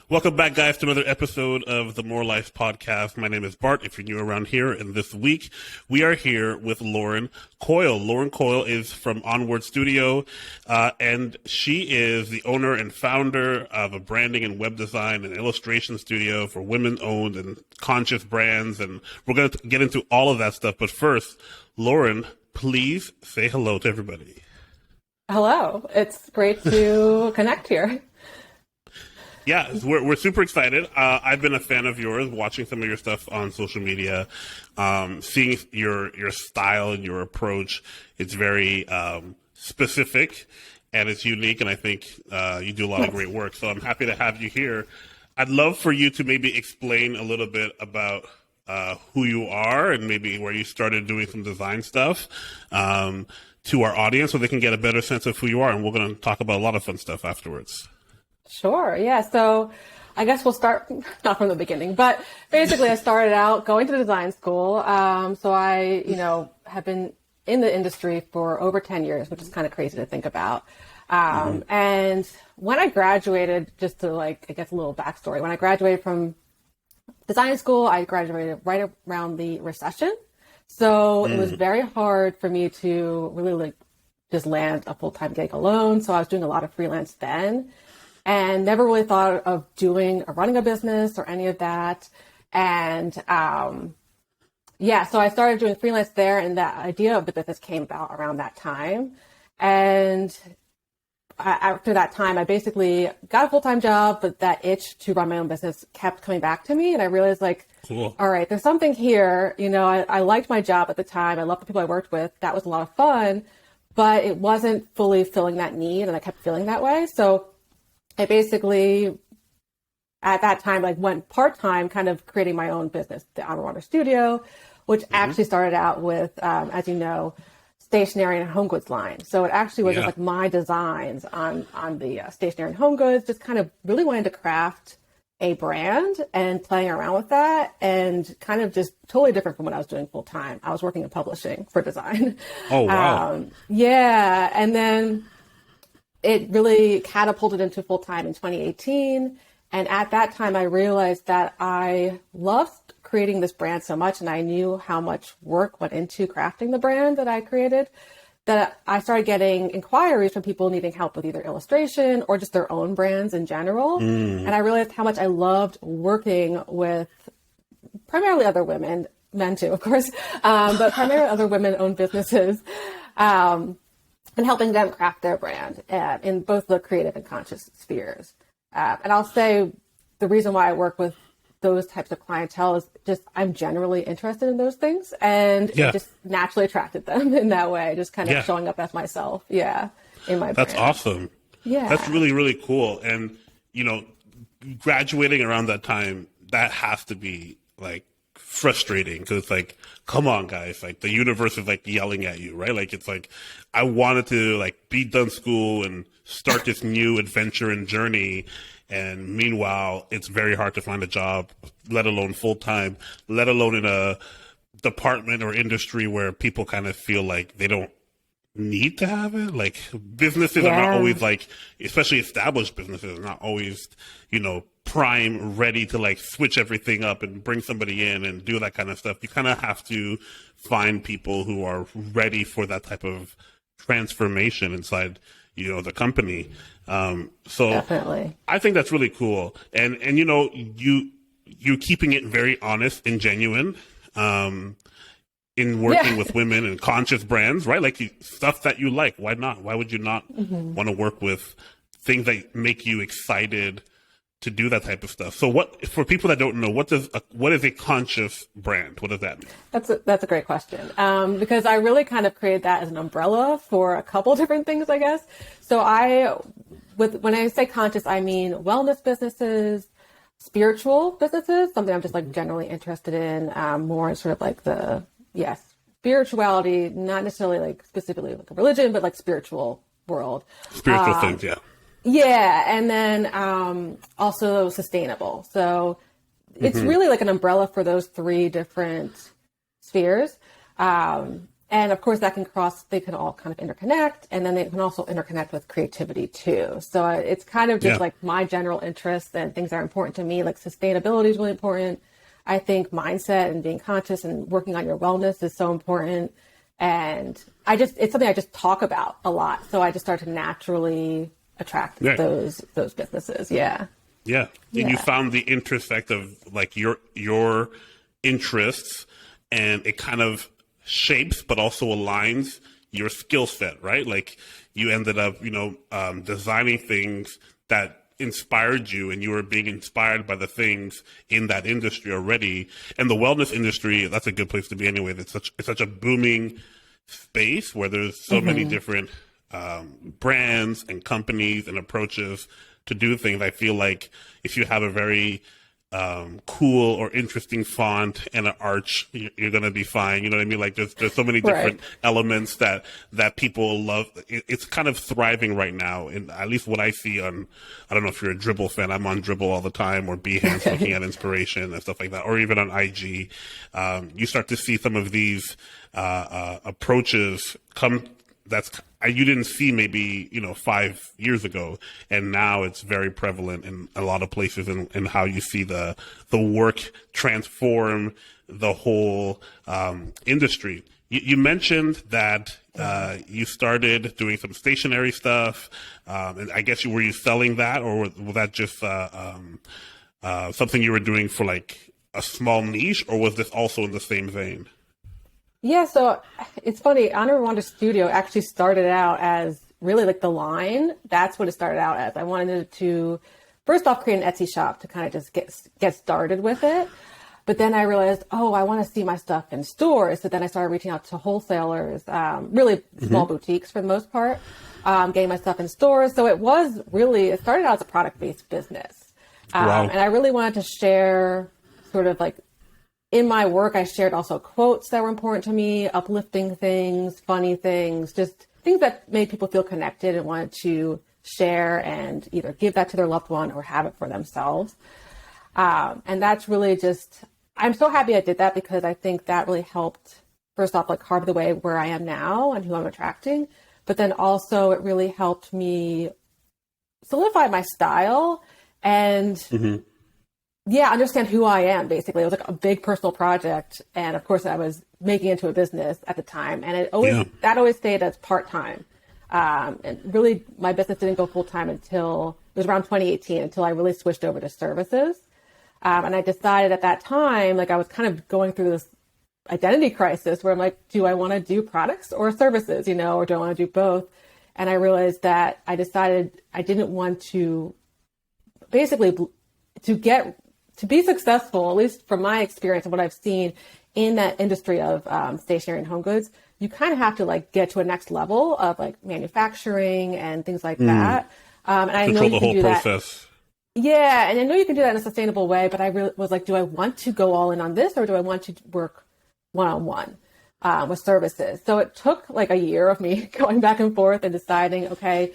Welcome back, guys, to another episode of the More Life podcast. My name is Bart, if you're new around here, and this week we are here with Lauren Coyle. Lauren Coyle is from Onward Studio, and she is the owner and founder of a branding and web design and illustration studio for women-owned and conscious brands, and we're going to get into all of that stuff. But first, Lauren, please say hello to everybody. Hello. It's great to connect here. Yeah, we're super excited. I've been a fan of yours, watching some of your stuff on social media, seeing your style and your approach. It's very specific and it's unique, and I think you do a lot of great work. So I'm happy to have you here. I'd love for you to maybe explain a little bit about who you are and maybe where you started doing some design stuff to our audience so they can get a better sense of who you are. And we're going to talk about a lot of fun stuff afterwards. Sure. Yeah. So I guess we'll start not from the beginning, but basically I started out going to design school. So I, have been in the industry for over 10 years, which is kind of crazy to think about. And when I graduated, just to a little backstory, when I graduated from design school, I graduated right around the recession. So it was very hard for me to really just land a full-time gig alone. So I was doing a lot of freelance then. And never really thought of running a business or any of that. And so I started doing freelance there, and the idea of the business came about around that time. And after that time, I basically got a full-time job, but that itch to run my own business kept coming back to me. And I realized cool. All right, there's something here. I liked my job at the time. I loved the people I worked with. That was a lot of fun, but it wasn't fully filling that need. And I kept feeling that way. So I basically, at that time, went part-time, kind of creating my own business, the Onward Studio, which actually started out with, as you know, stationery and home goods line. So it actually was just my designs on the stationery and home goods, just kind of really wanted to craft a brand and playing around with that, and kind of just totally different from what I was doing full-time. I was working in publishing for design. Oh, wow. And then it really catapulted into full-time in 2018. And at that time, I realized that I loved creating this brand so much, and I knew how much work went into crafting the brand that I created, that I started getting inquiries from people needing help with either illustration or just their own brands in general. And I realized how much I loved working with primarily other women, men too, of course, but primarily other women-owned businesses, and helping them craft their brand in both the creative and conscious spheres. And I'll say the reason why I work with those types of clientele is just I'm generally interested in those things, and it just naturally attracted them in that way, just kind of showing up as myself. Yeah. In my That's brand. Awesome. Yeah. That's really, really cool. And, graduating around that time, that has to be frustrating, because it's come on, guys, the universe is yelling at you, right? It's I wanted to be done school and start this new adventure and journey, and meanwhile it's very hard to find a job, let alone full-time, let alone in a department or industry where people kind of feel like they don't need to have it. Businesses are not always especially established businesses are not always prime, ready to switch everything up and bring somebody in and do that kind of stuff. You kind of have to find people who are ready for that type of transformation inside the company. So definitely, I think that's really cool. And you keeping it very honest and genuine in working with women and conscious brands, right? Stuff that you like. Why not? Why would you not want to work with things that make you excited to do that type of stuff? So for people that don't know, what is a conscious brand? What does that mean? That's a great question. Because I really kind of created that as an umbrella for a couple different things, I guess. So when I say conscious, I mean wellness businesses, spiritual businesses, something I'm just generally interested in, more sort of the spirituality, not necessarily specifically a religion, but spiritual world. Spiritual things, yeah. Yeah, and then also sustainable. So it's really an umbrella for those three different spheres. And of course, they can all kind of interconnect, and then they can also interconnect with creativity too. So it's kind of just like my general interests and things that are important to me. Like sustainability is really important. I think mindset and being conscious and working on your wellness is so important. And it's something I just talk about a lot. So I just start to naturally attract those businesses. Yeah. Yeah. And you found the intersect of like your interests, and it kind of shapes but also aligns your skill set, right? Like you ended up, designing things that inspired you, and you were being inspired by the things in that industry already. And the wellness industry, that's a good place to be anyway. It's such a booming space where there's so many different brands and companies and approaches to do things. I feel like if you have a very cool or interesting font and an arch, you're going to be fine. You know what I mean? Like there's so many different elements that people love. It's kind of thriving right now. And at least what I see I don't know if you're a Dribble fan. I'm on Dribble all the time, or Behance looking at inspiration and stuff like that, or even on IG. You start to see some of these approaches come you didn't see maybe 5 years ago, and now it's very prevalent in a lot of places, and how you see the work transform the whole industry. You mentioned that you started doing some stationery stuff, and I guess were you selling that, or was that just something you were doing for like a small niche, or was this also in the same vein? Yeah, so it's funny. Honor Rwanda Studio actually started out as really like the line. That's what it started out as. I wanted to first off create an Etsy shop to kind of just get started with it. But then I realized, I want to see my stuff in stores. So then I started reaching out to wholesalers, really small boutiques for the most part, getting my stuff in stores. So it started out as a product-based business. Wow. And I really wanted to share sort of like, in my work, I shared also quotes that were important to me, uplifting things, funny things, just things that made people feel connected and wanted to share and either give that to their loved one or have it for themselves. And that's really I'm so happy I did that, because I think that really helped, first off, like carve the way where I am now and who I'm attracting. But then also it really helped me solidify my style and understand who I am, basically. It was like a big personal project. And of course I was making it into a business at the time. And that always stayed as part-time. And really my business didn't go full-time until it was around 2018, until I really switched over to services. And I decided at that time, like I was kind of going through this identity crisis where I'm like, do I want to do products or services, or do I want to do both? And I realized that I decided I didn't want to basically to be successful, at least from my experience and what I've seen in that industry of stationery and home goods, you kind of have to like get to a next level of like manufacturing and things like that. And I know you can do that. Yeah, and I know you can do that in a sustainable way, but I really was like, do I want to go all in on this, or do I want to work one-on-one with services? So it took like a year of me going back and forth and deciding, okay,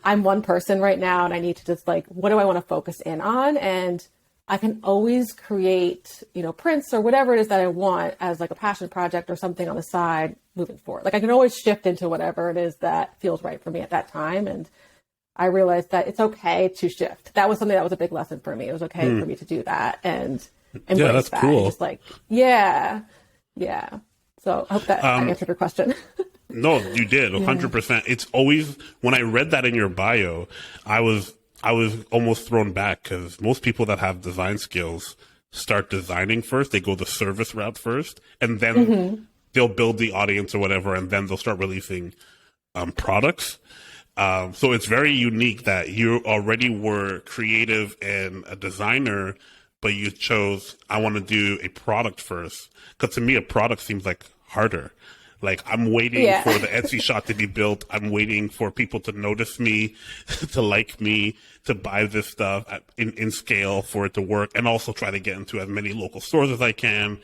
I'm one person right now, and I need to just like, what do I want to focus in on? And I can always create, prints or whatever it is that I want as like a passion project or something on the side moving forward. Like I can always shift into whatever it is that feels right for me at that time. And I realized that it's okay to shift. That was something that was a big lesson for me. It was okay for me to do that and embrace that's that. cool. Just like, yeah. So I hope that I answered your question. No, you did 100%. It's always, when I read that in your bio, I was almost thrown back, because most people that have design skills start designing first. They go the service route first, and then they'll build the audience or whatever, and then they'll start releasing products. So it's very unique that you already were creative and a designer, but you chose, I want to do a product first. Because to me, a product seems like harder. Like I'm waiting for the Etsy shop to be built. I'm waiting for people to notice me, to like me, to buy this stuff in scale for it to work, and also try to get into as many local stores as I can.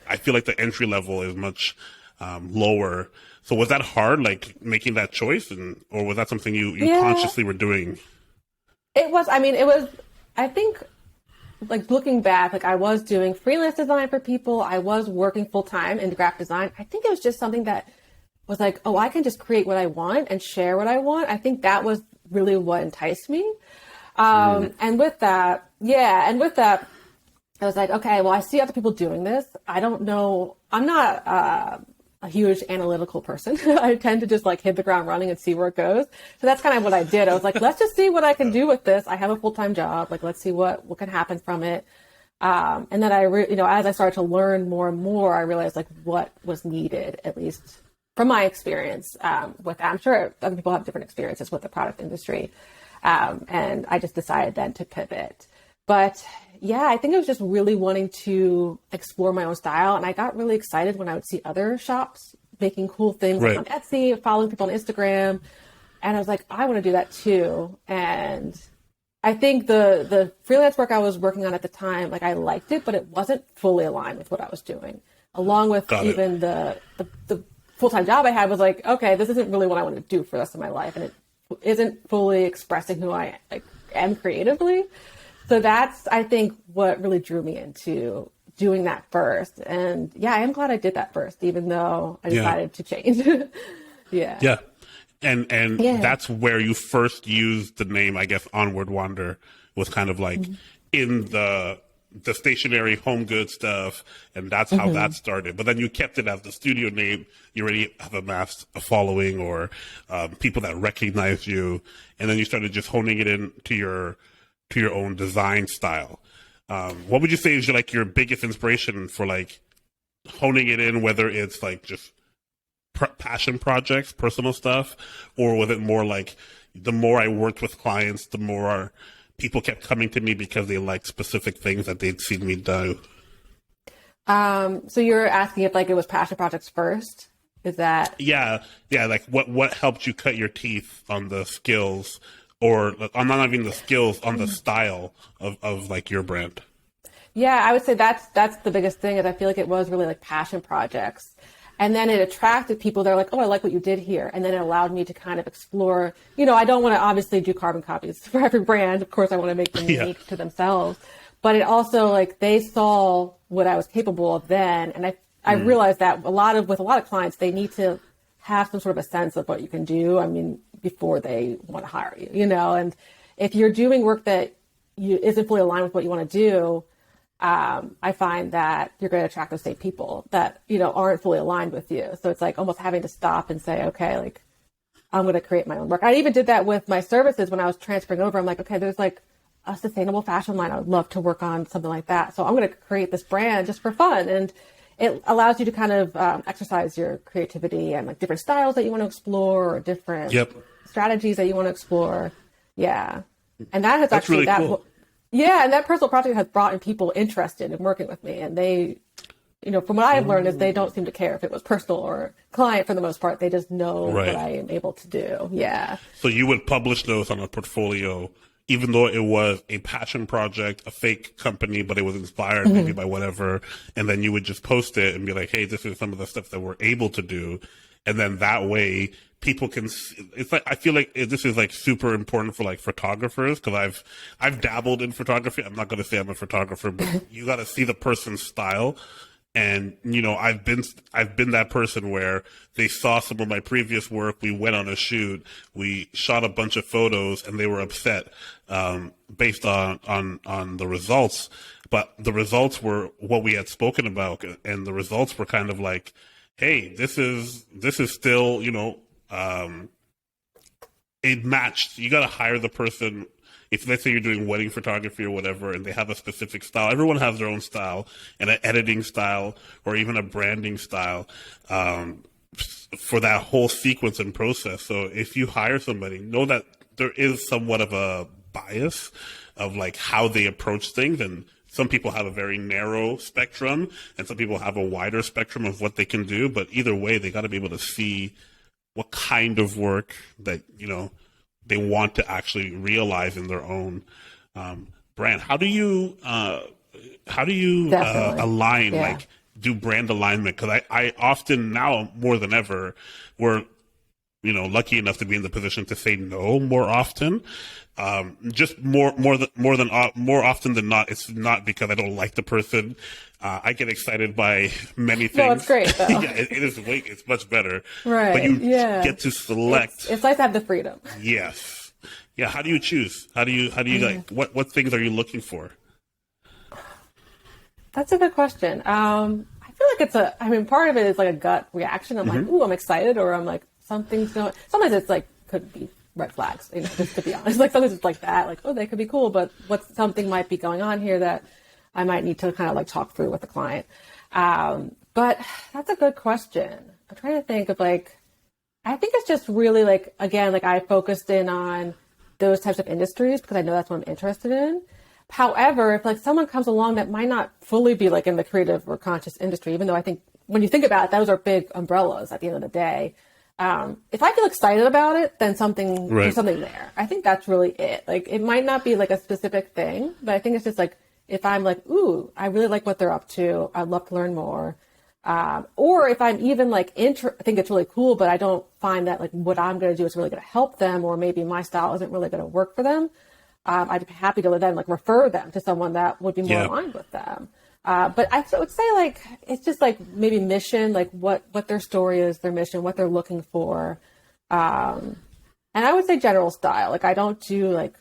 I feel like the entry level is much lower. So was that hard, like making that choice, or was that something you consciously were doing? It was, I think like looking back, like I was doing freelance design for people. I was working full time in graphic design. I think it was just something that was like, oh, I can just create what I want and share what I want. I think that was really what enticed me. And with that, I was like, okay, well, I see other people doing this. I don't know. I'm not a huge analytical person. I tend to just like hit the ground running and see where it goes. So that's kind of what I did. I was like, let's just see what I can do with this. I have a full-time job. Like, let's see what can happen from it. And then as I started to learn more and more, I realized like what was needed, at least from my experience with that. I'm sure other people have different experiences with the product industry. And I just decided then to pivot. But yeah, I think I was just really wanting to explore my own style. And I got really excited when I would see other shops making cool things on Etsy, following people on Instagram. And I was like, I want to do that too. And I think the freelance work I was working on at the time, like I liked it, but it wasn't fully aligned with what I was doing. Along with even the full-time job I had was like, okay, this isn't really what I want to do for the rest of my life. And it isn't fully expressing who I am creatively. So that's, I think, what really drew me into doing that first. And yeah, I am glad I did that first, even though I decided to change. Yeah. And that's where you first used the name, I guess, Onward Wander was kind of like in the stationary home good stuff. And that's how that started. But then you kept it as the studio name. You already have amassed a following or people that recognize you. And then you started just honing it into your own design style. What would you say is your biggest inspiration for like honing it in, whether it's like just passion projects, personal stuff, or was it more like the more I worked with clients, the more people kept coming to me because they liked specific things that they'd seen me do? So you're asking if like it was passion projects first? Is that? Yeah. Like what helped you cut your teeth on the skills, or on not even the skills, on the style of like your brand? Yeah, I would say that's the biggest thing is I feel like it was really like passion projects. And then it attracted people that are like, oh, I like what you did here. And then it allowed me to kind of explore, I don't want to obviously do carbon copies for every brand. Of course, I want to make them unique to themselves. But it also like they saw what I was capable of then. And I realized that with a lot of clients, they need to have some sort of a sense of what you can do. I mean, before they want to hire you, and if you're doing work that isn't fully aligned with what you want to do, I find that you're going to attract those same people that, aren't fully aligned with you. So it's like almost having to stop and say, okay, like I'm going to create my own work. I even did that with my services when I was transferring over. I'm like, okay, there's like a sustainable fashion line. I would love to work on something like that. So I'm going to create this brand just for fun. And it allows you to kind of exercise your creativity and like different styles that you want to explore or different strategies that you want to explore. Yeah. And that has actually, really cool. Yeah. And that personal project has brought in people interested in working with me. And they, from what I've learned is they don't seem to care if it was personal or client for the most part. They just know what I am able to do. Yeah. So you would publish those on a portfolio, even though it was a passion project, a fake company, but it was inspired maybe by whatever. And then you would just post it and be like, hey, this is some of the stuff that we're able to do. And then that way people can see, it's like, I feel like this is like super important for like photographers. Cause I've dabbled in photography. I'm not going to say I'm a photographer, but you got to see the person's style. And, I've been that person where they saw some of my previous work. We went on a shoot, we shot a bunch of photos and they were upset, based on the results. But the results were what we had spoken about. And the results were kind of like, hey, this is still, it matched. You got to hire the person. If let's say you're doing wedding photography or whatever, and they have a specific style, everyone has their own style and an editing style or even a branding style, for that whole sequence and process. So if you hire somebody, know that there is somewhat of a bias of like how they approach things. And some people have a very narrow spectrum and some people have a wider spectrum of what they can do. But either way, they got to be able to see what kind of work that, they want to actually realize in their own brand. How do you align, do brand alignment? Because I often now more than ever, we're lucky enough to be in the position to say no more often. Just more often than not, it's not because I don't like the person. I get excited by many things. No, it's great though. Yeah, it's much better. Right. But you yeah. get to select. It's nice to have the freedom. Yes. Yeah. How do you choose? How do you like, what things are you looking for? That's a good question. I feel like part of it is like a gut reaction. I'm like, ooh, I'm excited, or I'm like, something's going. Sometimes it's like, could be red flags, just to be honest. Like sometimes it's like that, like, oh, they could be cool, but something might be going on here that I might need to kind of like talk through with the client. But that's a good question. I'm trying to think of like, I think it's just really like, again, like I focused in on those types of industries because I know that's what I'm interested in. However, if like someone comes along that might not fully be like in the creative or conscious industry, even though I think when you think about it, those are big umbrellas at the end of the day. If I feel excited about it, then there's something there. I think that's really it. Like it might not be like a specific thing, but I think it's just like, if I'm like, ooh, I really like what they're up to, I'd love to learn more. Or if I'm even like, I think it's really cool, but I don't find that like what I'm going to do is really going to help them, or maybe my style isn't really going to work for them. I'd be happy to then like refer them to someone that would be more aligned with them. But I would say like, it's just like maybe mission, like what their story is, their mission, what they're looking for. And I would say general style. Like I don't do like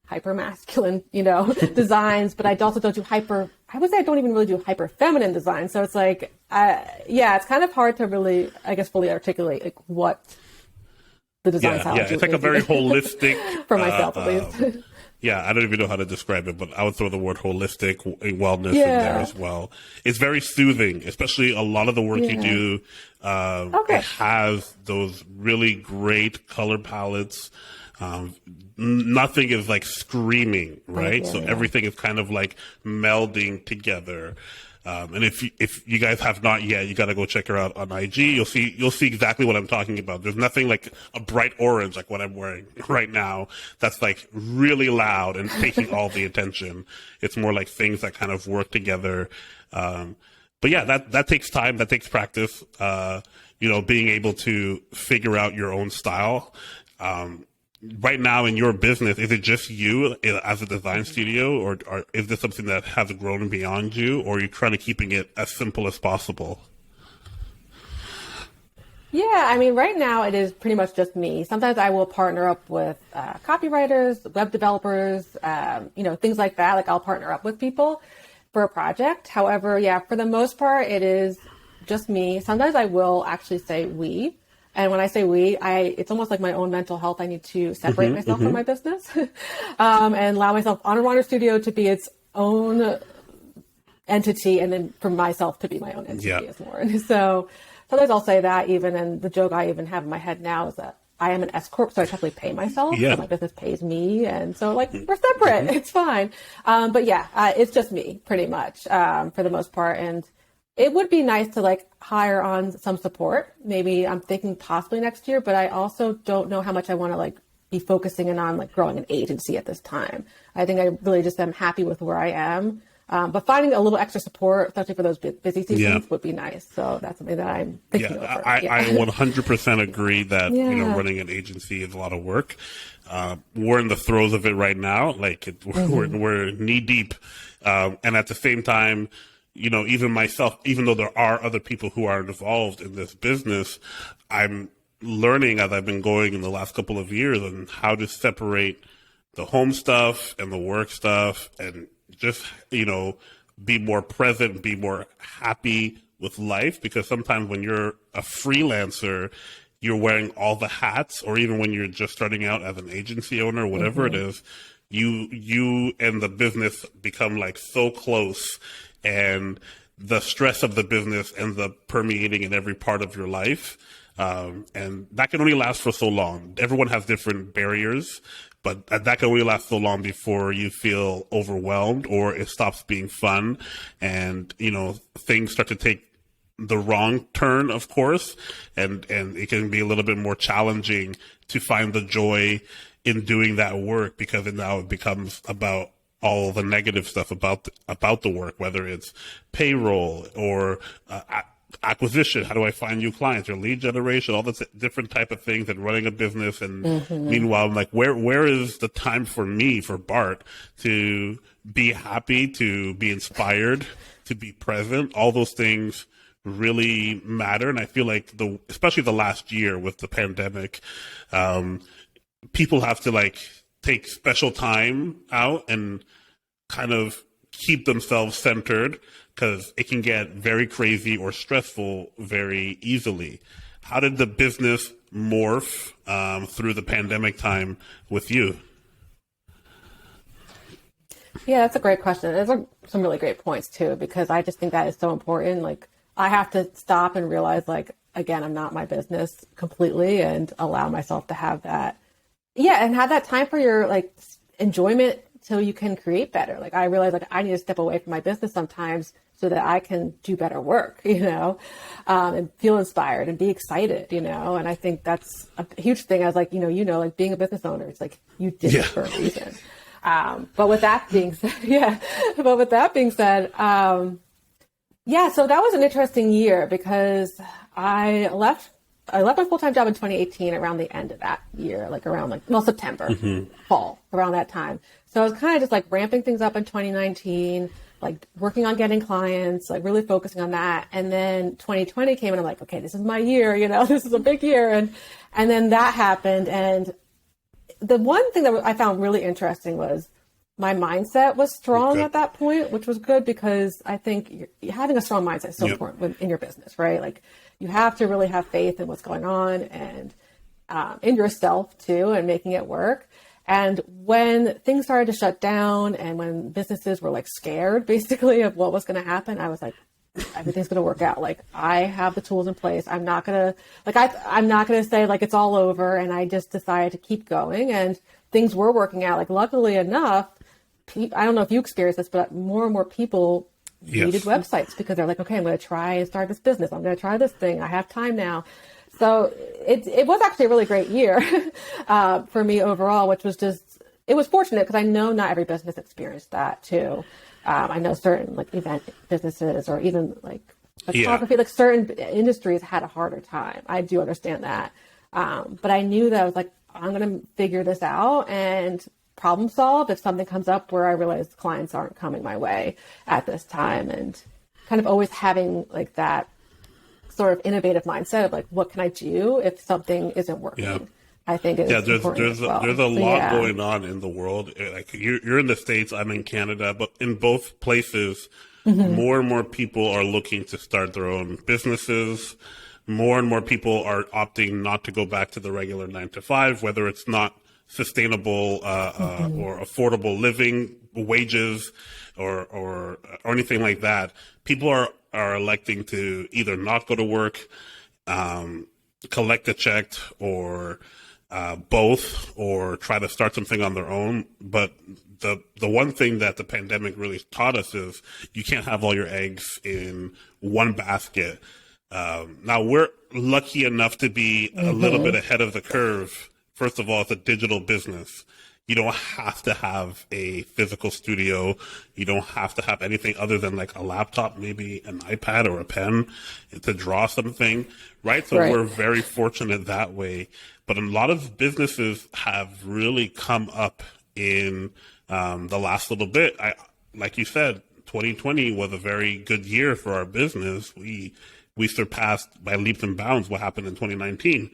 hyper masculine, designs, but I also don't do I would say I don't even really do hyper feminine design. So it's like, it's kind of hard to really, I guess, fully articulate like what the design style is. It's like a very holistic for myself at least. Yeah, I don't even know how to describe it, but I would throw the word holistic wellness in there as well. It's very soothing, especially a lot of the work you do. It has those really great color palettes. Nothing is like screaming, right? So everything is kind of like melding together. And if you guys have not yet, you got to go check her out on IG. You'll see exactly what I'm talking about. There's nothing like a bright orange like what I'm wearing right now that's like really loud and taking all the attention. It's more like things that kind of work together. But yeah, that takes time. That takes practice. Being able to figure out your own style. Right now in your business, is it just you as a design studio, or is this something that has grown beyond you, or are you trying to keeping it as simple as possible? Yeah, right now it is pretty much just me. Sometimes I will partner up with copywriters, web developers, things like that. Like I'll partner up with people for a project. However, for the most part, it is just me. Sometimes I will actually say we. And when I say we, it's almost like my own mental health. I need to separate myself from my business and allow myself on a Wander Studio to be its own entity, and then for myself to be my own entity as more. And so sometimes I'll say that even, and the joke I even have in my head now is that I am an S Corp, so I technically pay myself. So my business pays me. And so like we're separate. It's fine. But it's just me pretty much for the most part. And it would be nice to like hire on some support. Maybe I'm thinking possibly next year, but I also don't know how much I want to like be focusing in on like growing an agency at this time. I think I really just am happy with where I am. But finding a little extra support, especially for those busy seasons, would be nice. So that's something that I'm thinking over. I 100% agree that running an agency is a lot of work. We're in the throes of it right now. Like we're knee deep, and at the same time, even myself, even though there are other people who are involved in this business, I'm learning as I've been going in the last couple of years on how to separate the home stuff and the work stuff, and just, be more present, be more happy with life. Because sometimes when you're a freelancer, you're wearing all the hats, or even when you're just starting out as an agency owner, whatever it is, you and the business become like so close, and the stress of the business ends up permeating in every part of your life. And that can only last for so long. Everyone has different barriers, but that can only last so long before you feel overwhelmed or it stops being fun, and, things start to take the wrong turn, of course, and it can be a little bit more challenging to find the joy in doing that work, because now it becomes about all the negative stuff about the work, whether it's payroll or acquisition. How do I find new clients or lead generation, all this different type of things and running a business. And meanwhile, I'm like, where is the time for me, for Bart, to be happy, to be inspired, to be present? All those things really matter. And I feel like especially the last year with the pandemic, people have to like take special time out and kind of keep themselves centered, because it can get very crazy or stressful very easily. How did the business morph through the pandemic time with you? Yeah, that's a great question. There's some really great points too, because I just think that is so important. Like, I have to stop and realize, like, again, I'm not my business completely, and allow myself to have that. Yeah, and have that time for your like enjoyment so you can create better. Like, I realize like I need to step away from my business sometimes so that I can do better work, and feel inspired and be excited, and I think that's a huge thing. I was like, like being a business owner, it's like you did it for a reason. But with that being said, so that was an interesting year, because I left my full-time job in 2018 around the end of that year, like around September, fall, around that time. So I was kind of just like ramping things up in 2019, like working on getting clients, like really focusing on that. And then 2020 came and I'm like, okay, this is my year, this is a big year. And then that happened. And the one thing that I found really interesting was my mindset was strong at that point, which was good, because I think having a strong mindset is so important in your business, right? Like, you have to really have faith in what's going on, and in yourself too, and making it work. And when things started to shut down, and when businesses were like scared basically of what was going to happen, I was like, everything's going to work out. Like, I have the tools in place. I'm not going to say like it's all over. And I just decided to keep going, and things were working out. Like, luckily enough, I don't know if you experienced this, but more and more people needed websites, because they're like, okay, I'm going to try and start this business. I'm going to try this thing. I have time now. So it was actually a really great year for me overall, which was it was fortunate, because I know not every business experienced that too. I know certain like event businesses, or even like photography, like certain industries had a harder time. I do understand that. But I knew that I was like, I'm going to figure this out and problem solve if something comes up where I realize clients aren't coming my way at this time, and kind of always having like that sort of innovative mindset of like, what can I do if something isn't working? Yeah. I think it's there's a lot going on in the world. Like, you're in the States, I'm in Canada, but in both places, more and more people are looking to start their own businesses. More and more people are opting not to go back to the regular 9 to 5, whether it's not sustainable or affordable living wages or anything like that. People are electing to either not go to work, collect a check, or both, or try to start something on their own. But the one thing that the pandemic really taught us is you can't have all your eggs in one basket. Now, we're lucky enough to be a little bit ahead of the curve. First of all, it's a digital business. You don't have to have a physical studio. You don't have to have anything other than like a laptop, maybe an iPad or a pen to draw something, right? So we're very fortunate that way. But a lot of businesses have really come up in the last little bit. Like you said, 2020 was a very good year for our business. We surpassed by leaps and bounds what happened in 2019.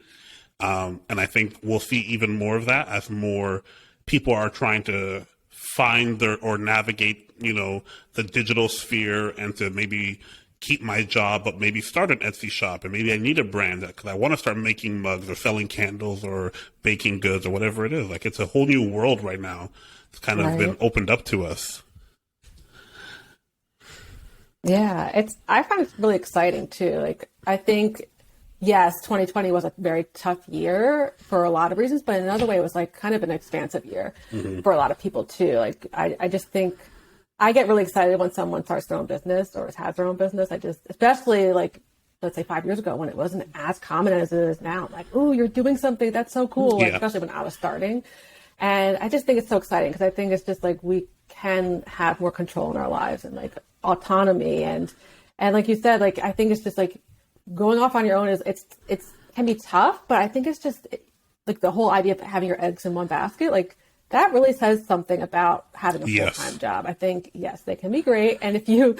And I think we'll see even more of that as more people are trying to find or navigate, the digital sphere, and to maybe keep my job, but maybe start an Etsy shop, and maybe I need a brand because I want to start making mugs or selling candles or baking goods or whatever it is. Like, it's a whole new world right now. It's kind of been opened up to us. Yeah, I find it really exciting too. Like, I think, yes, 2020 was a very tough year for a lot of reasons, but in another way, it was like kind of an expansive year for a lot of people too. Like, I just think I get really excited when someone starts their own business or has their own business. Especially like, let's say 5 years ago when it wasn't as common as it is now. I'm like, oh, you're doing something. That's so cool. Like, especially when I was starting. And I just think it's so exciting, because I think it's just like we can have more control in our lives and like autonomy. And like you said, like, I think it's just like, going off on your own it's can be tough, but I think it's just like the whole idea of having your eggs in one basket, like that really says something about having a full-time job. I think, yes, they can be great. And if you're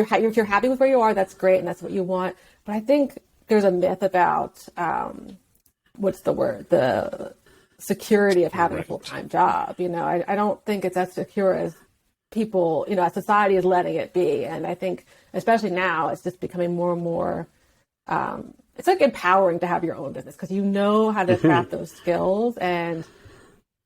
happy with where you are, that's great. And that's what you want. But I think there's a myth about, what's the word? The security of having a full-time job. You know, I don't think it's as secure as people, you know, as society is letting it be. And I think, especially now, it's just becoming more and more, it's like empowering to have your own business because you know how to craft those skills and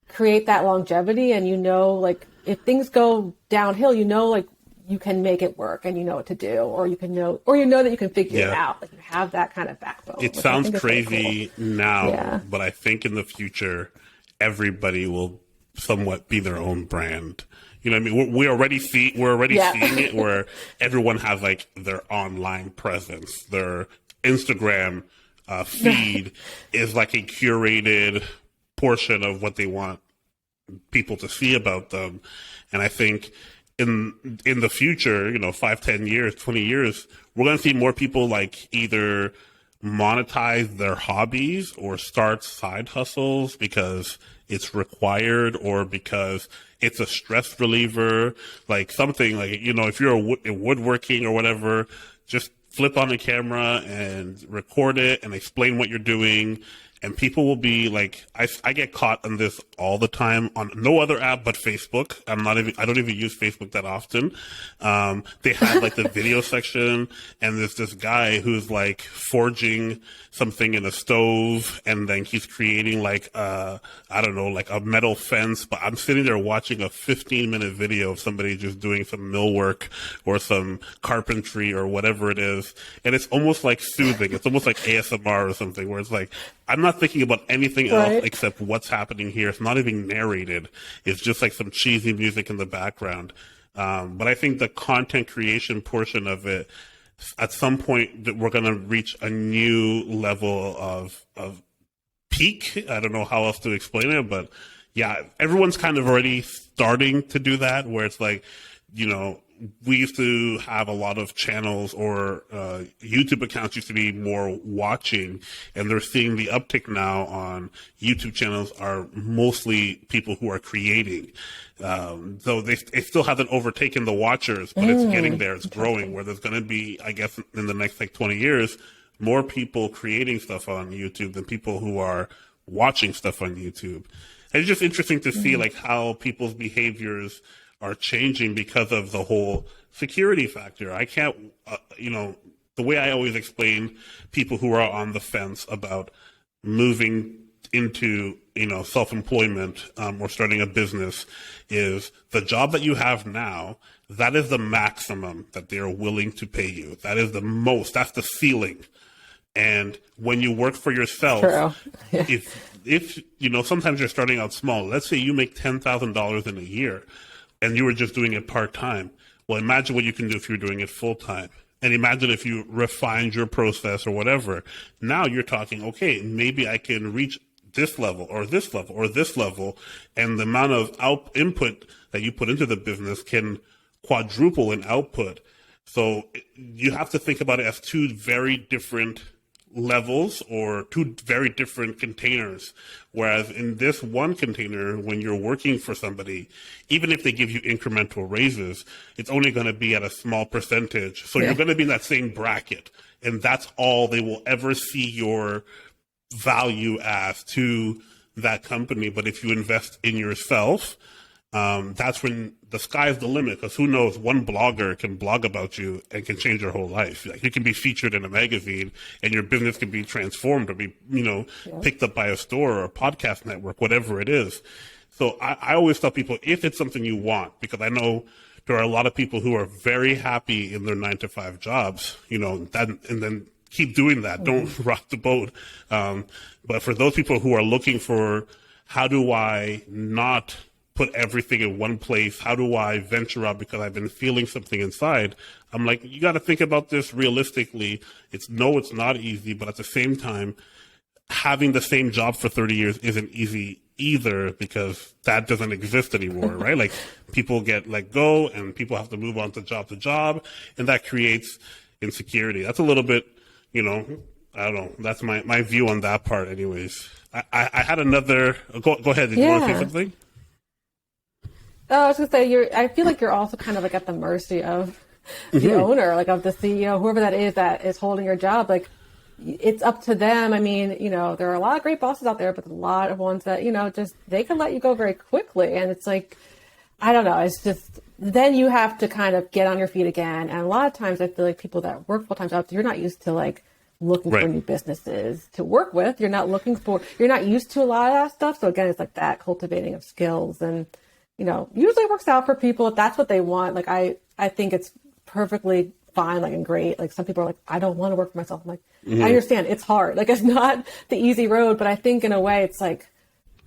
create that longevity. And you know, like if things go downhill, you know, like you can make it work and you know what to do, or you know that you can figure it out. Like you have that kind of backbone. It sounds crazy now, but I think in the future, everybody will somewhat be their own brand. You know what I mean? We're already seeing it where everyone has like their online presence, their Instagram feed is like a curated portion of what they want people to see about them. And I think in the future, you know, 5, 10 years, 20 years, we're going to see more people like either monetize their hobbies or start side hustles because it's required or because it's a stress reliever, like something like, you know, if you're woodworking or whatever, just flip on the camera and record it and explain what you're doing. And people will be like, I get caught on this all the time on no other app but Facebook. I don't even use Facebook that often. They have like the video section and there's this guy who's like forging something in a stove and then he's creating like, I don't know, like a metal fence. But I'm sitting there watching a 15-minute video of somebody just doing some millwork or some carpentry or whatever it is. And it's almost like soothing. It's almost like ASMR or something where it's like, I'm not thinking about anything else except what's happening here. It's not even narrated. It's just like some cheesy music in the background. But I think the content creation portion of it, at some point, we're going to reach a new level of peak. I don't know how else to explain it, but yeah, everyone's kind of already starting to do that where it's like, you know, we used to have a lot of channels or YouTube accounts used to be more watching, and they're seeing the uptick now on YouTube channels are mostly people who are creating. So they still haven't overtaken the watchers, but it's getting there. It's growing where there's going to be, I guess, in the next like 20 years, more people creating stuff on YouTube than people who are watching stuff on YouTube. And it's just interesting to see like how people's behaviors are changing because of the whole security factor. I can't, you know, the way I always explain people who are on the fence about moving into, you know, self-employment or starting a business is the job that you have now, that is the maximum that they're willing to pay you. That is the most, that's the ceiling. And when you work for yourself, if you know, sometimes you're starting out small. Let's say you make $10,000 in a year and you were just doing it part-time. Well, imagine what you can do if you're doing it full-time. And imagine if you refined your process or whatever. Now you're talking, okay, maybe I can reach this level or this level or this level. And the amount of input that you put into the business can quadruple in output. So you have to think about it as two very different levels or two very different containers. Whereas in this one container, when you're working for somebody, even if they give you incremental raises, it's only going to be at a small percentage. So you're going to be in that same bracket. And that's all they will ever see your value as to that company. But if you invest in yourself, that's when the sky's the limit, because who knows, one blogger can blog about you and can change your whole life. Like you can be featured in a magazine and your business can be transformed or be, you know, picked up by a store or a podcast network, whatever it is. So I always tell people, if it's something you want, because I know there are a lot of people who are very happy in their 9-to-5 jobs, you know, that, and then keep doing that. Don't rock the boat. But for those people who are looking for, how do I not put everything in one place? How do I venture out because I've been feeling something inside? I'm like, you got to think about this realistically. It's not easy, but at the same time, having the same job for 30 years isn't easy either, because that doesn't exist anymore, right? Like people get let go and people have to move on to job, and that creates insecurity. That's a little bit, you know, I don't know. That's my view on that part, anyways. I had another. Go ahead. Did you want to say something? Oh, I was gonna say I feel like you're also kind of like at the mercy of the owner, like of the CEO, whoever that is holding your job. Like it's up to them. I mean, there are a lot of great bosses out there, but a lot of ones that just they can let you go very quickly, and it's like I don't know. It's just then you have to kind of get on your feet again. And a lot of times, I feel like people that work full time jobs, you're not used to like looking for new businesses to work with. You're not used to a lot of that stuff. So again, it's like that cultivating of skills and, usually works out for people if that's what they want. Like, I think it's perfectly fine, like, and great. Like some people are like, I don't want to work for myself. I'm like, I understand it's hard. Like it's not the easy road, but I think in a way it's like,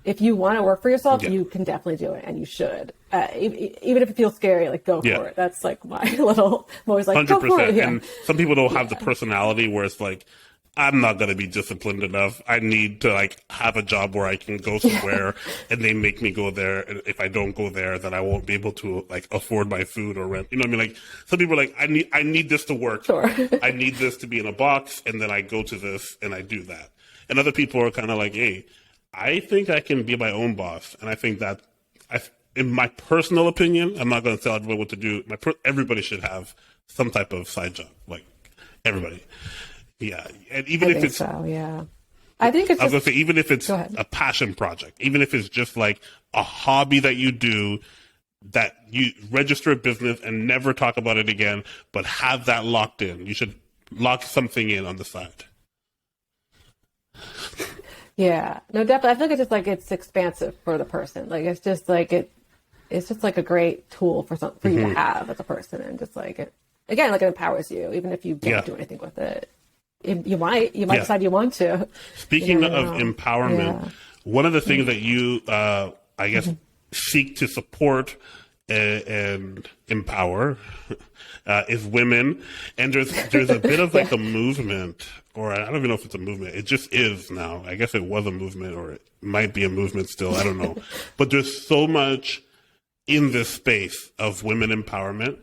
if you want to work for yourself, you can definitely do it, and you should. Even if it feels scary, like go for it. That's like my little. I'm always like 100%. Go for it. Yeah. And some people don't have the personality where it's like, I'm not going to be disciplined enough. I need to like have a job where I can go somewhere and they make me go there. And if I don't go there, then I won't be able to like afford my food or rent. You know what I mean? Like some people are like, I need this to work. Sure. I need this to be in a box, and then I go to this and I do that. And other people are kind of like, hey, I think I can be my own boss, and I think that, in my personal opinion, I'm not going to tell everyone what to do. Everybody should have some type of side job, like everybody. Yeah, and even if it's so, yeah, I think it's. I was going to say even if it's a passion project, even if it's just like a hobby that you do, that you register a business and never talk about it again, but have that locked in. You should lock something in on the side. Yeah, no, definitely. I feel like it's just like it's expansive for the person. Like it's just like it's just like a great tool for you to have as a person, and just like it empowers you, even if you don't do anything with it. You might decide you want to. Speaking of empowerment, one of the things that you, I guess, seek to support and empower is women, and there's a bit of like a movement. Or I don't even know if it's a movement. It just is now. I guess it was a movement, or it might be a movement still. I don't know. But there's so much in this space of women empowerment,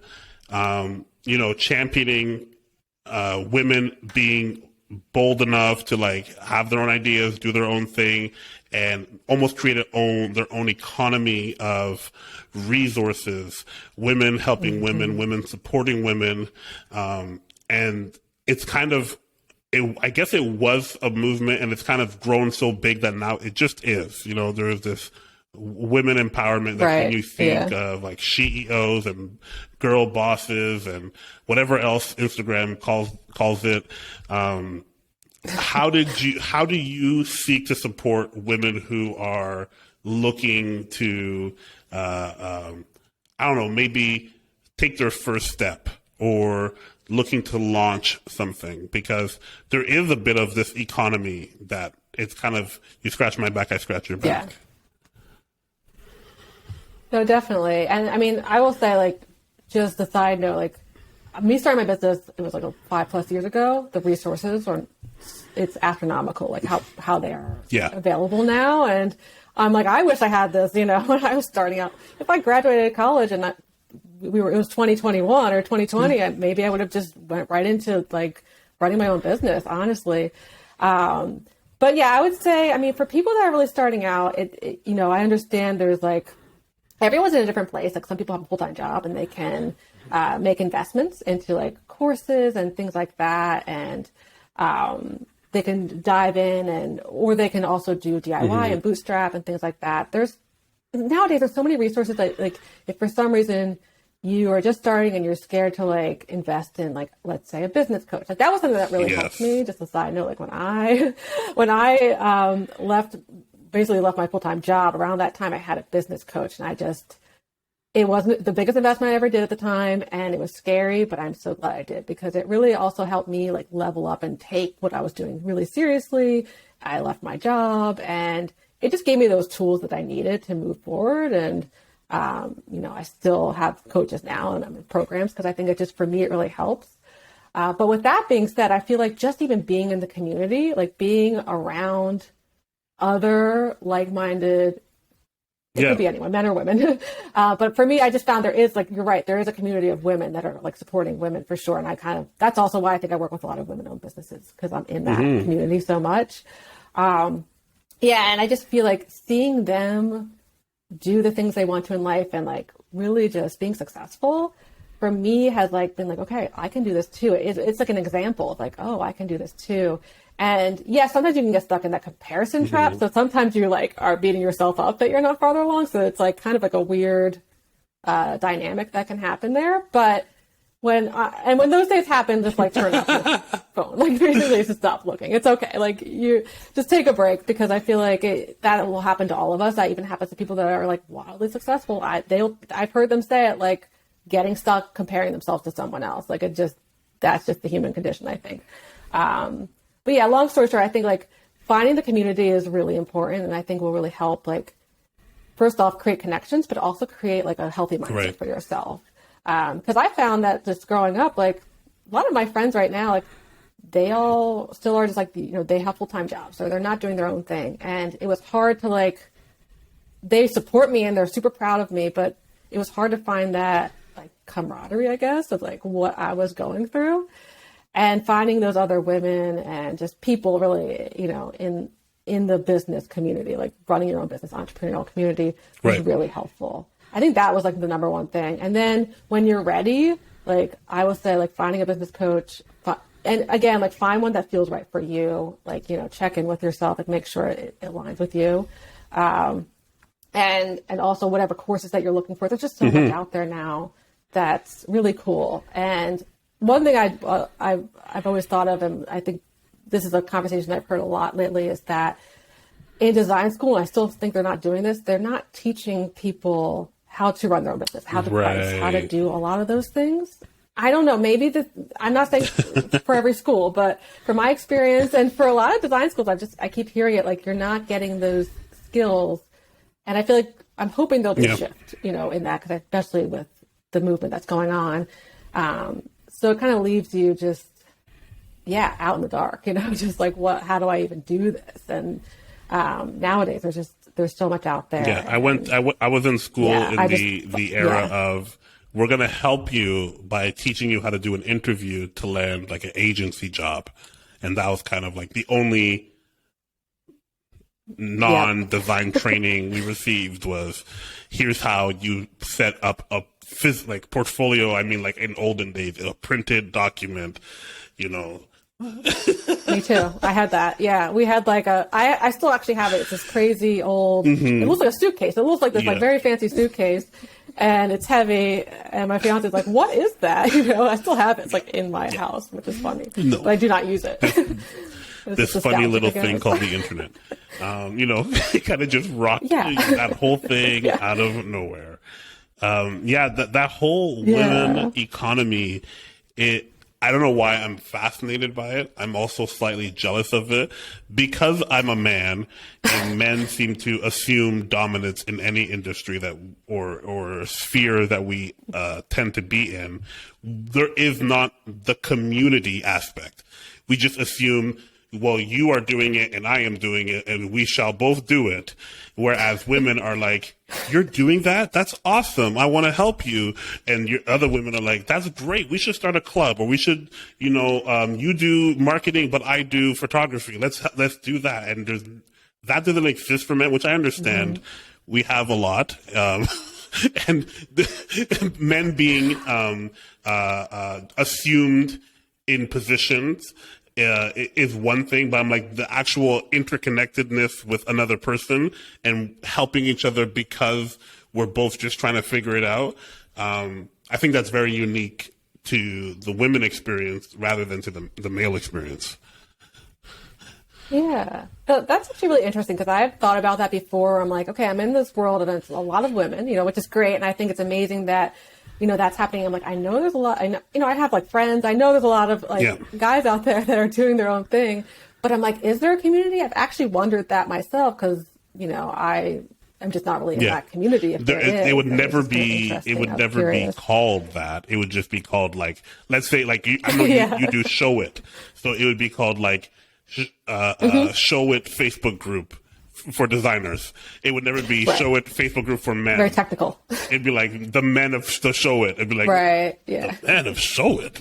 championing women being bold enough to like have their own ideas, do their own thing, and almost create their own economy of resources. Women helping women, women supporting women, and it's kind of. I guess it was a movement, and it's kind of grown so big that now it just is. There is this women empowerment that when you think of like CEOs and girl bosses and whatever else Instagram calls it. How do you seek to support women who are looking to, I don't know, maybe take their first step or looking to launch something? Because there is a bit of this economy that it's kind of, you scratch my back, I scratch your back. Yeah. No, definitely. And I mean, I will say, like, just a side note, like me starting my business, it was like 5+ years ago. The resources it's astronomical, like how they are available now. And I'm like, I wish I had this, when I was starting out. If I graduated college and it was 2021 or 2020, maybe I would have just went right into like running my own business, honestly. But yeah, I would say, I mean, for people that are really starting out, I understand there's like, everyone's in a different place. Like some people have a full-time job and they can make investments into like courses and things like that. And they can dive in or they can also do DIY and bootstrap and things like that. Nowadays there's so many resources that like, if for some reason you are just starting and you're scared to like invest in like, let's say a business coach, like that was something that really helped me. Just a side note, like when I basically left my full-time job, around that time I had a business coach, and it wasn't the biggest investment I ever did at the time, and it was scary, but I'm so glad I did, because it really also helped me like level up and take what I was doing really seriously. I left my job, and it just gave me those tools that I needed to move forward. And I still have coaches now and I'm in programs because I think it just, for me, it really helps. But with that being said, I feel like just even being in the community, like being around other like-minded, It could be anyone, men or women. But for me, I just found there is like, you're right, there is a community of women that are like supporting women for sure. And that's also why I think I work with a lot of women-owned businesses, because I'm in that community so much. And I just feel like seeing them do the things they want to in life and like really just being successful for me has like been like, okay, I can do this too. It's like an example of like, oh, I can do this too. And yeah, sometimes you can get stuck in that comparison trap. So sometimes you like are beating yourself up that you're not farther along. So it's like kind of like a weird dynamic that can happen there. But when those days happen, just like turn off your phone. Like basically just stop looking. It's okay. Like you just take a break, because I feel like that will happen to all of us. That even happens to people that are like wildly successful. I've heard them say it, like getting stuck comparing themselves to someone else. Like that's just the human condition, I think. But yeah, long story short, I think like finding the community is really important, and I think will really help, like, first off, create connections, but also create like a healthy mindset for yourself. Because I found that just growing up, like a lot of my friends right now, like they all still are just like, they have full-time jobs, or they're not doing their own thing. And it was hard to like, they support me and they're super proud of me, but it was hard to find that like camaraderie, I guess, of like what I was going through. And finding those other women and just people really, in the business community, like running your own business, entrepreneurial community, was really helpful. I think that was like the number one thing. And then when you're ready, like I would say, like finding a business coach, and again, like find one that feels right for you. Like, check in with yourself, like make sure it aligns with you. And also whatever courses that you're looking for. There's just so much out there now that's really cool. And one thing I've always thought of, and I think this is a conversation I've heard a lot lately, is that in design school, and I still think they're not doing this, they're not teaching people how to run their own business, how to price, how to do a lot of those things. I don't know, maybe I'm not saying for every school, but from my experience and for a lot of design schools, I keep hearing it, like you're not getting those skills. And I feel like I'm hoping there'll be a shift, in that, because especially with the movement that's going on. So it kind of leaves you just, out in the dark, just like how do I even do this? And nowadays there's so much out there. Yeah, I was in school in the era of, we're going to help you by teaching you how to do an interview to land like an agency job. And that was kind of like the only non-design training we received was, here's how you set up a like portfolio. I mean, like in olden days, a printed document, Me too. I had that. Yeah. We had like I still actually have it. It's this crazy old, it looks like a suitcase. It looks like this like very fancy suitcase, and it's heavy. And my fiance's like, what is that? I still have it. It's like in my house, which is funny, but I do not use it. This funny little thing called the internet. It kind of just rocked that whole thing out of nowhere. That whole women economy, I don't know why I'm fascinated by it. I'm also slightly jealous of it because I'm a man, and men seem to assume dominance in any industry that or sphere that we tend to be in. There is not the community aspect. We just assume, well, you are doing it and I am doing it and we shall both do it. Whereas women are like, you're doing that? That's awesome. I want to help you. And your other women are like, that's great. We should start a club, or we should, you do marketing, but I do photography. Let's do that. And that doesn't exist for men, which I understand. We have a lot. And men being assumed in positions is one thing, but I'm like, the actual interconnectedness with another person and helping each other because we're both just trying to figure it out. I think that's very unique to the women experience rather than to the male experience. Yeah, that's actually really interesting, because I've thought about that before. I'm like, okay, I'm in this world and it's a lot of women, which is great. And I think it's amazing that that's happening. I'm like, I know there's a lot, I have like friends. I know there's a lot of guys out there that are doing their own thing, but I'm like, is there a community? I've actually wondered that myself, because, I'm just not really in that community. If it would never be, called that. It would just be called like, let's say like, I know you do Show It. So it would be called like, Show It Facebook group for designers. It would never be Right. show it Facebook group for men. Very technical. It'd be like the men of the show it. It'd be like, Right. Yeah. the men of show it.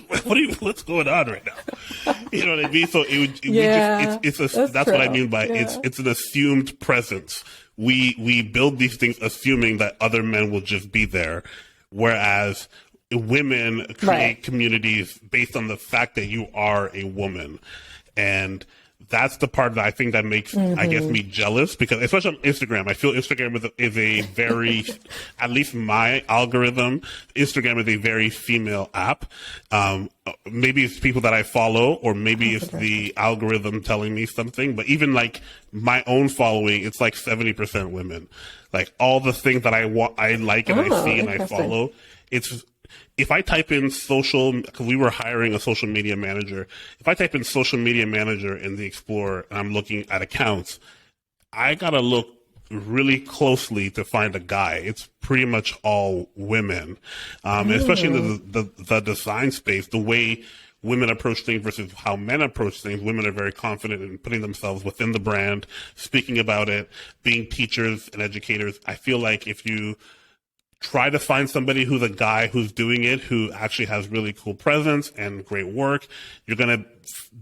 What's going on right now? You know what I mean? So Yeah, that's what I mean by yeah. it's an assumed presence. We build these things assuming that other men will just be there, whereas women create Right. communities based on the fact that you are a woman. And that's the part that I think that makes, I guess, me jealous, because especially on Instagram, I feel Instagram is a very, at least my algorithm, Instagram is a very female app. Maybe it's people that I follow, or maybe it's the algorithm telling me something, but even like my own following, it's like 70% women. Like all the things that I like and I see and I interesting. follow, if I type in because we were hiring a social media manager, if I type in social media manager in the Explorer and I'm looking at accounts, I gotta look really closely to find a guy. It's pretty much all women, especially in the design space. The way women approach things versus how men approach things. Women are very confident in putting themselves within the brand, speaking about it, being teachers and educators. I feel like if you try to find somebody who's a guy who's doing it, who actually has really cool presence and great work, you're going to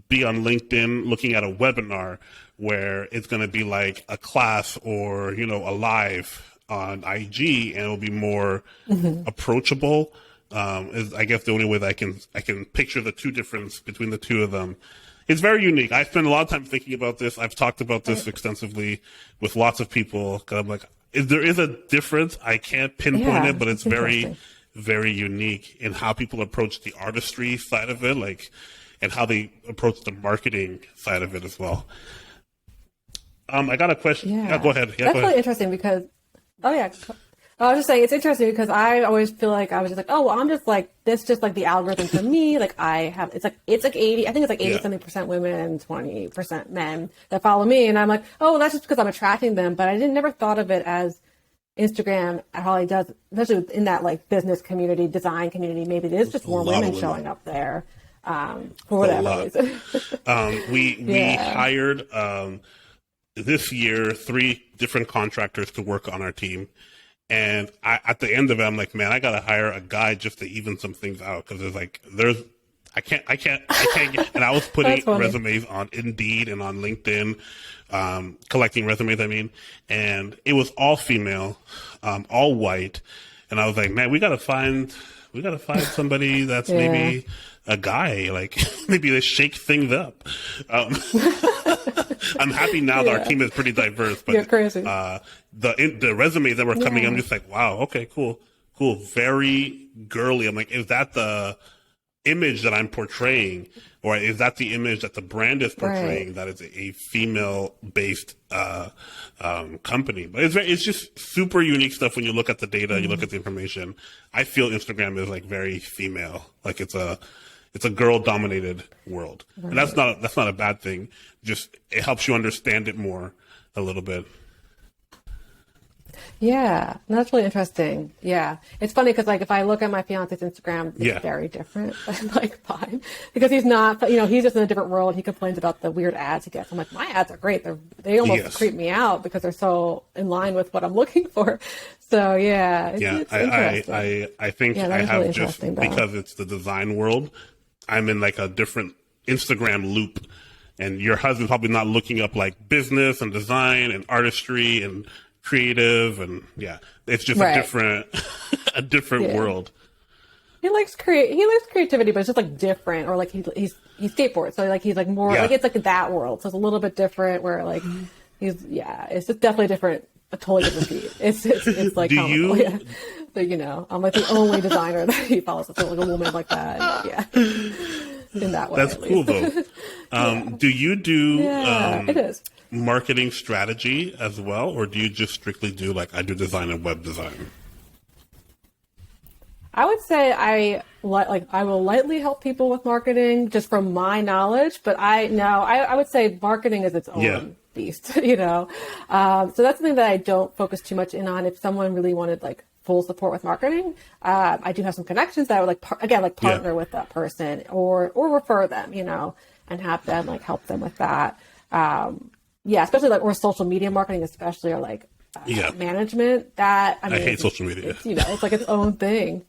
be on LinkedIn looking at a webinar where it's going to be like a class or, you know, a live on IG, and it'll be more approachable. Is I guess the only way that I can picture the two difference between the two of them. It's very unique. I spend a lot of time thinking about this. I've talked about this extensively with lots of people, 'cause I'm like, there is a difference. I can't pinpoint it, but it's very, very unique in how people approach the artistry side of it, like, and how they approach the marketing side of it as well. I got a question. Yeah, go ahead. Yeah, That's go really ahead. interesting because, oh yeah, I was just saying it's interesting because I always feel like I was just like, oh, well, I'm just like this, just like the algorithm for me. Like it's like 80. I think it's like 80 something percent women and 20% men that follow me, and I'm like, oh, well, that's just because I'm attracting them. But I never thought of it as Instagram probably does, especially in that like business community, design community. Maybe there's just more women showing up there for whatever reason. We hired this year 3 different contractors to work on our team. And at the end of it, I'm like, man, I got to hire a guy just to even some things out. Cause I can't get, and I was putting resumes on Indeed and on LinkedIn, collecting resumes, and it was all female, all white. And I was like, man, we got to find somebody that's maybe a guy, like maybe they shake things up. I'm happy now that our team is pretty diverse, but You're crazy. The resumes that were coming, I'm just like, wow, okay, cool, very girly. I'm like, is that the image that I'm portraying, or is that the image that the brand is portraying? Right. That it's a female-based company, but it's just super unique stuff when you look at the data, you look at the information. I feel Instagram is like very female, like it's a girl-dominated world, and that's not a bad thing. Just it helps you understand it more a little bit. Yeah, that's really interesting. Yeah, it's funny because like if I look at my fiance's Instagram, it's very different than like mine because he's not, he's just in a different world. He complains about the weird ads he gets. I'm like, my ads are great. They almost creep me out because they're so in line with what I'm looking for. So it's interesting. I think I have really just because it's the design world, I'm in like a different Instagram loop, and your husband's probably not looking up like business and design and artistry and creative, and it's just a different world. He likes creativity, but it's just like different, or like he skateboards, so like he's like more like it's like that world, so it's a little bit different. Where like it's just definitely different, a totally different feed. It's like comical, So I'm like the only designer that he follows, so like a woman like that, in that way. That's cool though. Do you do? It is. Marketing strategy as well, or do you just strictly do like I do design and web design? I would say I will lightly help people with marketing just from my knowledge, but I would say marketing is its own beast, So that's something that I don't focus too much in on. If someone really wanted like full support with marketing, I do have some connections that I would partner with that person or refer them, and have them like help them with that. yeah, especially like, or social media marketing, especially, or like management, that, I hate social media. It's, it's like its own thing.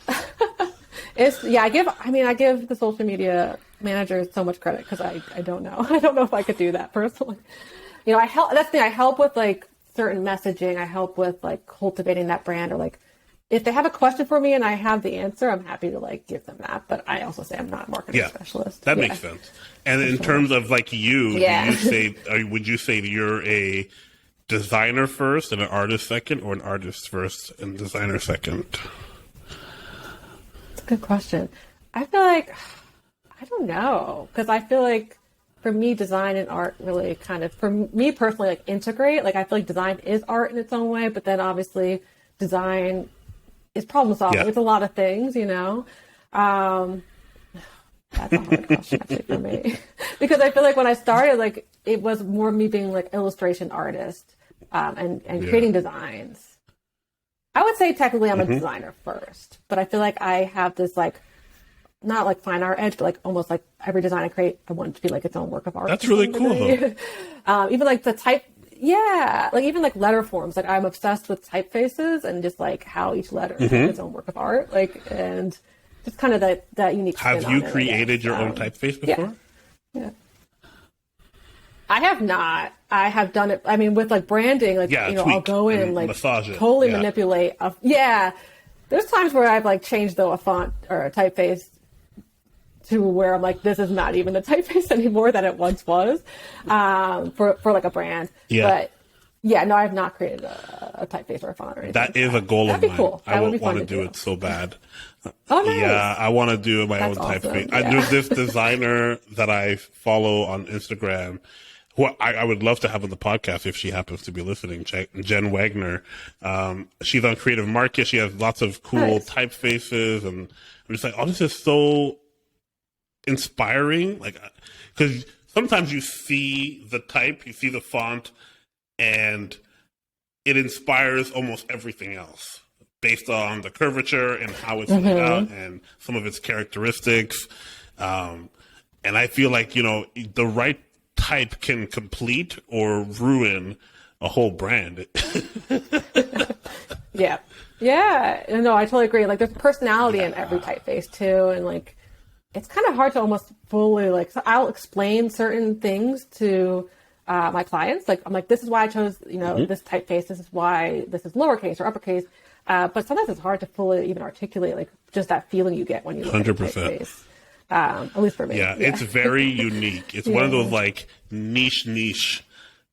I give the social media managers so much credit because I don't know. I don't know if I could do that personally. That's the thing. I help with like certain messaging. I help with like cultivating that brand, or like if they have a question for me and I have the answer, I'm happy to like give them that. But I also say I'm not a marketing specialist. That makes sense. And in terms of like you, would you say you're a designer first and an artist second, or an artist first and designer second? That's a good question. I feel like, I don't know, because I feel like for me, design and art really kind of, for me personally, like integrate. Like I feel like design is art in its own way, but then obviously design is problem solving. It's a lot of things, That's a hard question actually for me, because I feel like when I started, like it was more me being like illustration artist and creating designs. I would say technically I'm a designer first, but I feel like I have this like, not like fine art edge, but like almost like every design I create, I want it to be like its own work of art. That's really cool though. Even like the type, like even like letter forms. Like I'm obsessed with typefaces and just like how each letter is like its own work of art. Like, and just kind of that unique spin Have you created your own typeface before? Yeah. I have not. I have done it. I mean, with like branding, like, I'll go in and like massage it. Totally manipulate. There's times where I've like changed a font or a typeface to where I'm like, this is not even the typeface anymore that it once was, for like a brand. But I have not created a typeface or a font or anything. That is a goal of mine. Cool. I would want to do it so bad. Oh, nice. Yeah, I want to do my own awesome. typeface. There's this designer that I follow on Instagram, who I would love to have on the podcast if she happens to be listening, Jen Wagner. She's on Creative Market. She has lots of cool typefaces, and I'm just like, oh, this is so inspiring. Like, because sometimes you see the type, you see the font, and it inspires almost everything else based on the curvature and how it's laid out and some of its characteristics. And I feel like, the right type can complete or ruin a whole brand. Yeah. No, I totally agree. Like there's personality in every typeface too. And like, it's kind of hard to almost fully like, so I'll explain certain things to my clients. Like, I'm like, this is why I chose, this typeface. This is why this is lowercase or uppercase. But sometimes it's hard to fully even articulate like just that feeling you get when you look 100%. At a typeface. At least for me. Yeah, it's very unique. It's one of those like niche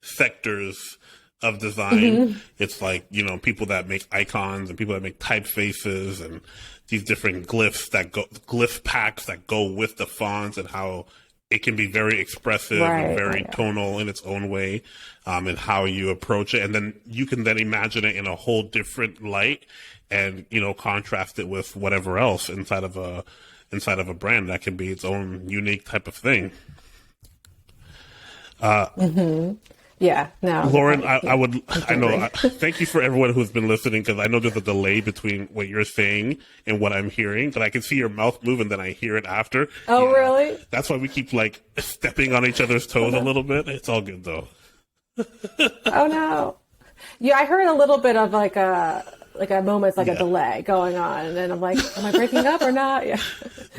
sectors of design. It's like, people that make icons and people that make typefaces and these different glyph packs that go with the fonts, and how it can be very expressive and very tonal in its own way, and how you approach it. And then you can then imagine it in a whole different light and, contrast it with whatever else inside of a brand that can be its own unique type of thing. Yeah, no. Lauren, thank you for everyone who's been listening, because I know there's a delay between what you're saying and what I'm hearing, but I can see your mouth move and then I hear it after. Oh, really? That's why we keep like stepping on each other's toes a little bit. It's all good though. Oh no. Yeah, I heard a little bit of like a moment, like a delay going on, and then I'm like, am I breaking up or not? Yeah.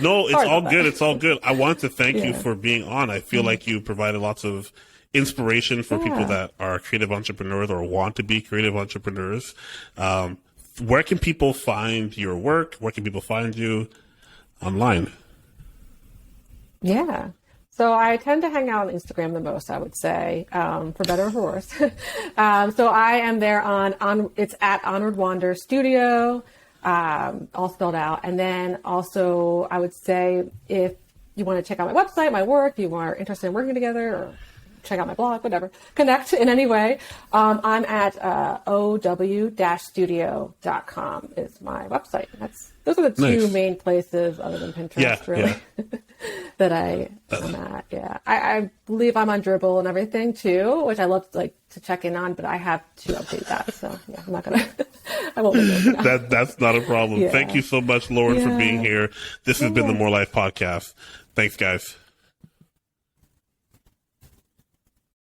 No, it's all good. It's all good. I want to thank you for being on. I feel like you provided lots of inspiration for people that are creative entrepreneurs or want to be creative entrepreneurs. Where can people find your work? Where can people find you online? Yeah. So I tend to hang out on Instagram the most, I would say, for better or for worse. So I am there it's at Onward Wander Studio, all spelled out. And then also I would say if you want to check out my website, my work, you are interested in working together, or check out my blog, whatever, connect in any way. I'm at ow-studio.com is my website. Those are the two main places other than Pinterest, really, that I'm at. Yeah. I believe I'm on Dribble and everything too, which I love to check in on, but I have to update that. So yeah, I'm not going to, I won't be doing that. That's not a problem. Yeah. Thank you so much, Lauren, for being here. This has been the More Life Podcast. Thanks, guys.